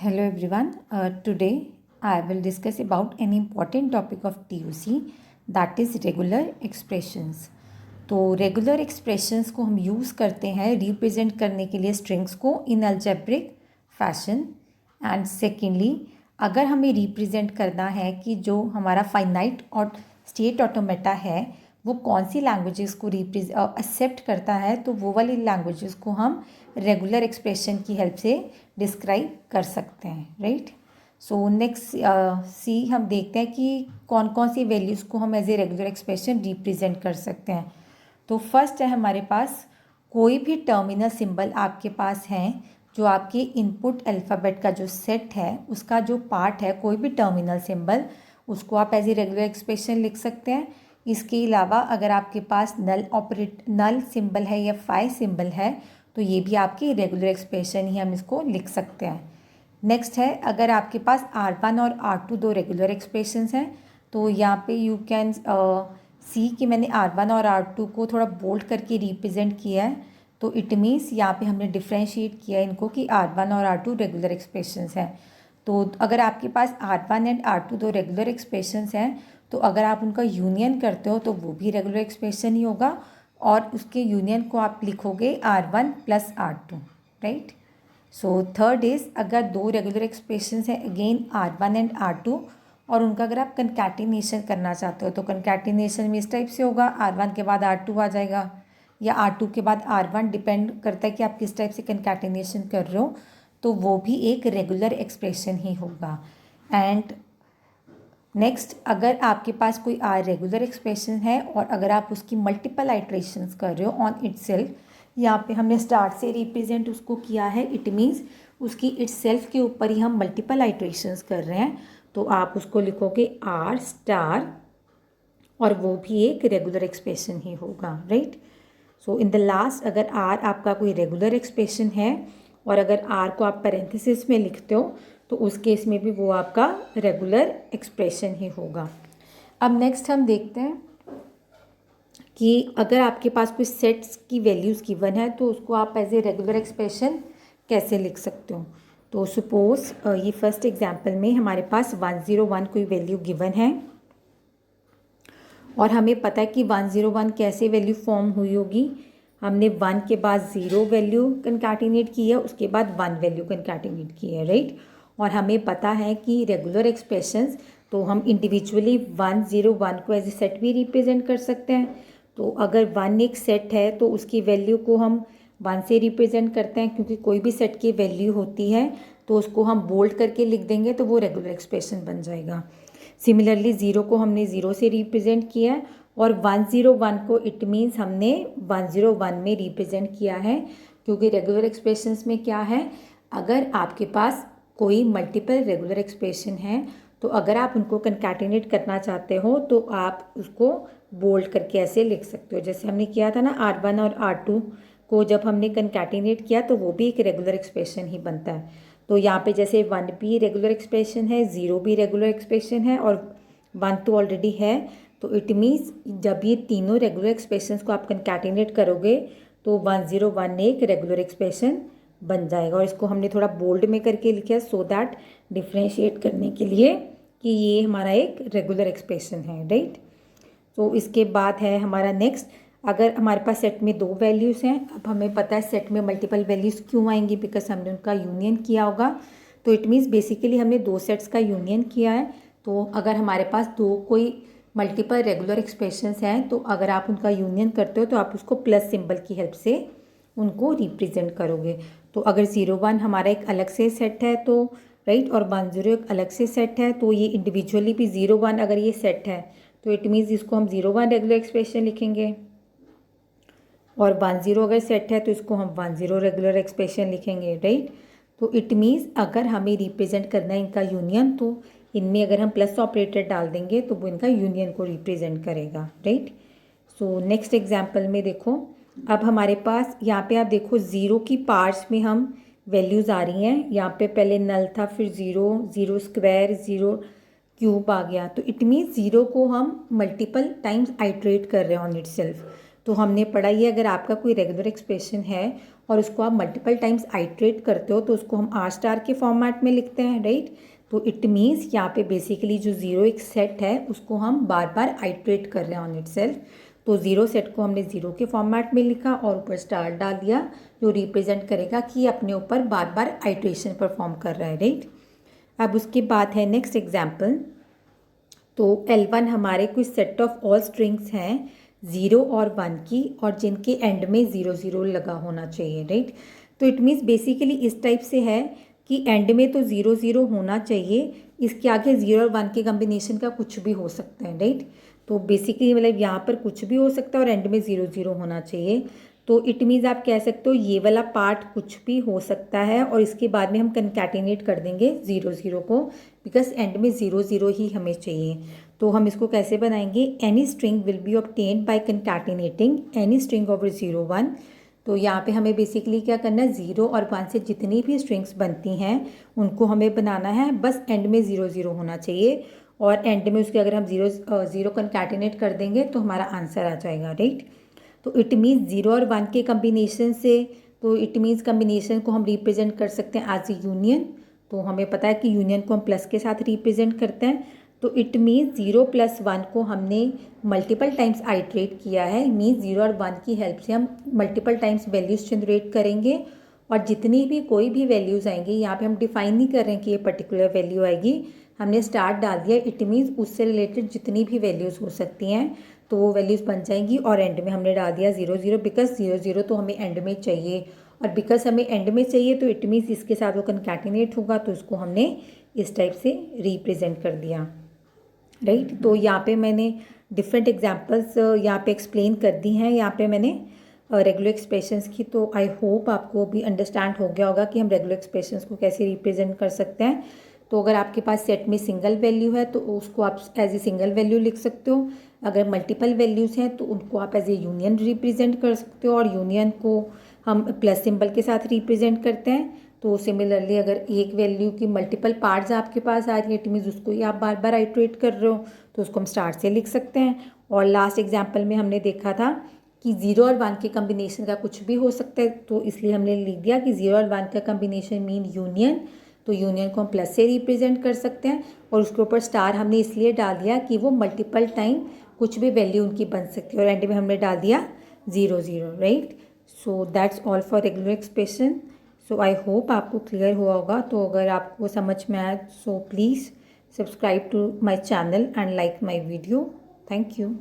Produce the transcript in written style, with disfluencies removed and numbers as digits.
Hello everyone. Today I will discuss about an important topic of TUC, that is regular expressions. तो regular expressions को हम use करते हैं represent करने के लिए स्ट्रिंग्स को इन अल्जेब्रिक फैशन। एंड सेकेंडली, अगर हमें रिप्रेजेंट करना है कि जो हमारा फाइनाइट और स्टेट ऑटोमेटा है वो कौन सी लैंग्वेजेस को एक्सेप्ट करता है, तो वो वाली लैंग्वेजेस को हम रेगुलर एक्सप्रेशन की हेल्प से डिस्क्राइब कर सकते हैं, राइट। सो नेक्स्ट सी हम देखते हैं कि कौन कौन सी वैल्यूज़ को हम as a regular expression represent कर सकते हैं। तो फर्स्ट है हमारे पास कोई भी टर्मिनल सिंबल आपके पास हैं जो आपके इनपुट अल्फ़ाबेट का जो सेट है उसका जो पार्ट है, कोई भी टर्मिनल सिंबल, उसको आप एज ए रेगुलर एक्सप्रेशन लिख सकते हैं। इसके अलावा अगर आपके पास नल सिंबल है या फाई सिंबल है तो ये भी आपकी रेगुलर एक्सप्रेशन ही हम इसको लिख सकते हैं। नेक्स्ट है, अगर आपके पास R1 और R2 दो रेगुलर एक्सप्रेशंस हैं तो यहाँ पे यू कैन सी कि मैंने R1 और R2 को थोड़ा बोल्ड करके रिप्रेजेंट किया है, तो इट मीन्स यहाँ पे हमने डिफ्रेंशिएट किया है इनको कि R1 और R2 रेगुलर एक्सप्रेशंस हैं। तो अगर आपके पास R1 एंड R2 दो रेगुलर एक्सप्रेशंस हैं तो अगर आप उनका यूनियन करते हो तो वो भी रेगुलर एक्सप्रेशन ही होगा, और उसके यूनियन को आप लिखोगे R1 plus R2, right. So third is, अगर दो रेगुलर एक्सप्रेशंस हैं अगेन R1 एंड R2 और उनका अगर आप कंकैटिनेशन करना चाहते हो तो कंकैटिनेशन में इस टाइप से होगा, R1 के बाद R2 आ जाएगा या R2 के बाद R1, डिपेंड करता है कि आप किस टाइप से कंकैटिनेशन कर रहे हो, तो वो भी एक रेगुलर एक्सप्रेशन ही होगा। एंड नेक्स्ट, अगर आपके पास कोई रेगुलर एक्सप्रेशन है और अगर आप उसकी मल्टीपल आइट्रेशंस कर रहे हो ऑन इटसेल्फ, यहाँ पे हमने स्टार्ट से रिप्रेजेंट उसको किया है, इट मीन्स उसकी इटसेल्फ के ऊपर ही हम मल्टीपल आइट्रेशंस कर रहे हैं, तो आप उसको लिखोगे R स्टार और वो भी एक रेगुलर एक्सप्रेशन ही होगा, right. So in the last, अगर R आपका कोई रेगुलर एक्सप्रेशन है और अगर R को आप पैरेंथेसिस में लिखते हो तो उस केस में भी वो आपका रेगुलर एक्सप्रेशन ही होगा। अब नेक्स्ट हम देखते हैं कि अगर आपके पास कोई सेट्स की वैल्यूज़ गिवन है तो उसको आप एज ए रेगुलर एक्सप्रेशन कैसे लिख सकते हो। तो सपोज ये फर्स्ट एग्जांपल में हमारे पास 101 कोई वैल्यू गिवन है और हमें पता है कि 101 कैसे वैल्यू फॉर्म हुई होगी। हमने 1 के बाद 0 वैल्यू कंकैटिनेट की है, उसके बाद 1 वैल्यू कंकैटिनेट की है, राइट। और हमें पता है कि रेगुलर एक्सप्रेशंस तो हम इंडिविजुअली 101 को एज ए सेट भी रिप्रेजेंट कर सकते हैं। तो अगर 1 एक सेट है तो उसकी वैल्यू को हम 1 से रिप्रेजेंट करते हैं, क्योंकि कोई भी सेट की वैल्यू होती है तो उसको हम बोल्ड करके लिख देंगे तो वो रेगुलर एक्सप्रेशन बन जाएगा। सिमिलरली 0 को हमने 0 से रिप्रेजेंट किया है और 101 को इट मीन्स हमने 101 में रिप्रेजेंट किया है, क्योंकि रेगुलर एक्सप्रेशंस में क्या है, अगर आपके पास कोई मल्टीपल रेगुलर एक्सप्रेशन है तो अगर आप उनको कंकैटिनेट करना चाहते हो तो आप उसको बोल्ड करके ऐसे लिख सकते हो, जैसे हमने किया था ना R1 और R2 को जब हमने कंकैटिनेट किया तो वो भी एक रेगुलर एक्सप्रेशन ही बनता है। तो यहाँ पे जैसे 1 भी रेगुलर एक्सप्रेशन है, 0 भी रेगुलर एक्सप्रेशन है और 1 तो ऑलरेडी है, तो इट मीन्स जब ये तीनों रेगुलर एक्सप्रेशंस को आप कंकैटिनेट करोगे तो 101 एक रेगुलर एक्सप्रेशन बन जाएगा। और इसको हमने थोड़ा बोल्ड में करके लिखा है सो दैट डिफ्रेंशिएट करने के लिए कि ये हमारा एक रेगुलर एक्सप्रेशन है, राइट। तो इसके बाद है हमारा नेक्स्ट, अगर हमारे पास सेट में 2 वैल्यूज़ हैं, अब हमें पता है सेट में मल्टीपल वैल्यूज़ क्यों आएंगी, बिकॉज हमने उनका यूनियन किया होगा। तो इट मीन्स बेसिकली हमने 2 सेट्स का यूनियन किया है। तो अगर हमारे पास 2 कोई मल्टीपल रेगुलर एक्सप्रेशंस हैं तो अगर आप उनका यूनियन करते हो तो आप उसको प्लस सिंबल की हेल्प से उनको रिप्रेजेंट करोगे। तो अगर 01 हमारा एक अलग से सेट है तो राइट, और 10 एक अलग से सेट है, तो ये इंडिविजुअली भी 01 अगर ये सेट है तो इट मीन्स इसको हम 01 रेगुलर एक्सप्रेशन लिखेंगे, और 10 अगर सेट है तो इसको हम 10 रेगुलर एक्सप्रेशन लिखेंगे, राइट। तो इट मीन्स अगर हमें रिप्रेजेंट करना है इनका यूनियन तो इनमें अगर हम प्लस ऑपरेटर डाल देंगे तो वो इनका यूनियन को रिप्रेजेंट करेगा, राइट। सो नेक्स्ट एग्जाम्पल में देखो, अब हमारे पास यहाँ पे आप देखो 0 की पार्ट्स में हम वैल्यूज़ आ रही हैं। यहाँ पे पहले नल था, फिर 0 स्क्वायर, 0 क्यूब आ गया, तो इट मीन्स 0 को हम मल्टीपल टाइम्स आइट्रेट कर रहे हैं ऑन इटसेल्फ। तो हमने पढ़ा ये, अगर आपका कोई रेगुलर एक्सप्रेशन है और उसको आप मल्टीपल टाइम्स आइट्रेट करते हो तो उसको हम आर स्टार के फॉर्मेट में लिखते हैं, राइट। तो इट मीन्स यहाँ पे बेसिकली जो ज़ीरो एक सेट है उसको हम बार बार आइट्रेट कर रहे हैं ऑन इट सेल्फ। तो ज़ीरो सेट को हमने ज़ीरो के फॉर्मेट में लिखा और ऊपर स्टार डाल दिया जो रिप्रेजेंट करेगा कि अपने ऊपर बार बार आइट्रेशन परफॉर्म कर रहा है, राइट। अब उसके बाद है नेक्स्ट एग्जाम्पल। तो L1 हमारे कुछ सेट ऑफ ऑल स्ट्रिंग्स हैं 0 और 1 की और जिनके एंड में 0 0 लगा होना चाहिए, राइट। तो इट मीन्स बेसिकली इस टाइप से है कि एंड में तो 0 0 होना चाहिए, इसके आगे 0 और 1 के कम्बिनेशन का कुछ भी हो सकता है, राइट। तो बेसिकली मतलब यहाँ पर कुछ भी हो सकता है और एंड में 0 0 होना चाहिए। तो इट मीन्स आप कह सकते हो ये वाला पार्ट कुछ भी हो सकता है और इसके बाद में हम कंकैटिनेट कर देंगे 0 0 को, बिकॉज एंड में 0 0 ही हमें चाहिए। तो हम इसको कैसे बनाएंगे, any string will be obtained by concatenating any string over 0 1। तो यहाँ पे हमें बेसिकली क्या करना है, 0 और 1 से जितनी भी स्ट्रिंग्स बनती हैं उनको हमें बनाना है, बस एंड में 0 0 होना चाहिए और एंड में उसके अगर हम 0 0 कंकैटिनेट कर देंगे तो हमारा आंसर आ जाएगा, राइट। तो इट मीन्स 0 और 1 के कम्बिनेशन से, तो इट मीन्स कम्बिनेशन को हम रिप्रेजेंट कर सकते हैं एज ए यूनियन। तो हमें पता है कि यूनियन को हम प्लस के साथ रिप्रेजेंट करते हैं। तो इट मीन्स 0 + 1 को हमने मल्टीपल टाइम्स आइट्रेट किया है, मीन्स 0 और 1 की हेल्प से हम मल्टीपल टाइम्स वैल्यूज़ जनरेट करेंगे और जितनी भी कोई भी वैल्यूज़ आएंगी, यहाँ पे हम डिफाइन नहीं कर रहे हैं कि ये पर्टिकुलर वैल्यू आएगी, हमने स्टार्ट डाल दिया। इट मीन्स उससे रिलेटेड जितनी भी वैल्यूज़ हो सकती हैं तो वो वैल्यूज़ बन जाएंगी और एंड में हमने डाल दिया 0 0, बिकॉज 0 0 तो हमें एंड में चाहिए और बिकॉज हमें एंड में चाहिए तो इट मीन्स इसके साथ वो कंकैटिनेट होगा, तो उसको हमने इस टाइप से रिप्रेजेंट कर दिया, राइट। तो यहाँ पे मैंने डिफरेंट एग्जांपल्स यहाँ पे एक्सप्लेन कर दी हैं यहाँ पे मैंने रेगुलर एक्सप्रेशंस की। तो आई होप आपको भी अंडरस्टैंड हो गया होगा कि हम रेगुलर एक्सप्रेशंस को कैसे रिप्रेजेंट कर सकते हैं। तो अगर आपके पास सेट में सिंगल वैल्यू है तो उसको आप एज ए सिंगल वैल्यू लिख सकते हो, अगर मल्टीपल वैल्यूज़ हैं तो उनको आप एज ए यूनियन रिप्रेजेंट कर सकते हो और यूनियन को हम प्लस सिंबल के साथ रिप्रेजेंट करते हैं। तो सिमिलरली अगर एक वैल्यू की मल्टीपल पार्ट्स आपके पास आ रही है, इट मीन्स उसको ही आप बार बार आइट्रेट कर रहे हो तो उसको हम स्टार से लिख सकते हैं। और लास्ट एग्जाम्पल में हमने देखा था कि 0 और 1 के कम्बिनेशन का कुछ भी हो सकता है, तो इसलिए हमने लिख दिया कि 0 और 1 का कम्बिनेशन मीन यूनियन। तो यूनियन को हम प्लस से रिप्रेजेंट कर सकते हैं और उसके ऊपर स्टार हमने इसलिए डाल दिया कि वो मल्टीपल टाइम कुछ भी वैल्यू उनकी बन सकती है और एंड में हमने डाल दिया 0 0, right. So that's all for regular expression. So I hope आपको क्लियर हुआ होगा। तो अगर आपको समझ में आया so please subscribe to my channel and like my video. Thank you.